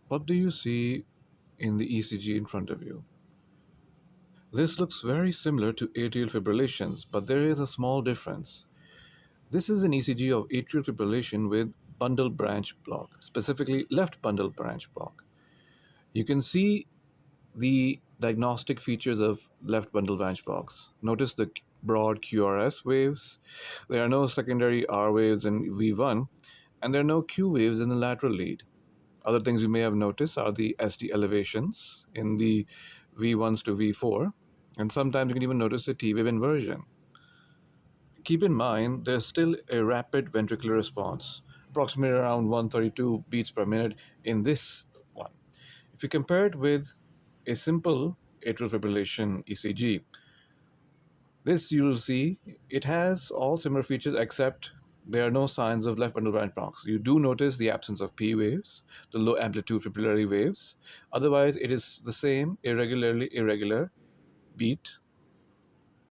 What do you see in the ECG in front of you? This looks very similar to atrial fibrillations, but there is a small difference. This is an ECG of atrial fibrillation with bundle branch block, specifically left bundle branch block. You can see the diagnostic features of left bundle branch blocks. Notice the broad QRS waves. There are no secondary R waves in V1, and there are no Q waves in the lateral lead. Other things you may have noticed are the SD elevations in the V1s to V4, and sometimes you can even notice the T wave inversion. Keep in mind, there's still a rapid ventricular response, approximately around 132 beats per minute in this one. If you compare it with a simple atrial fibrillation ECG, this you will see it has all similar features except there are no signs of left bundle branch blocks. You do notice the absence of P waves, the low amplitude fibrillary waves. Otherwise, it is the same irregular beat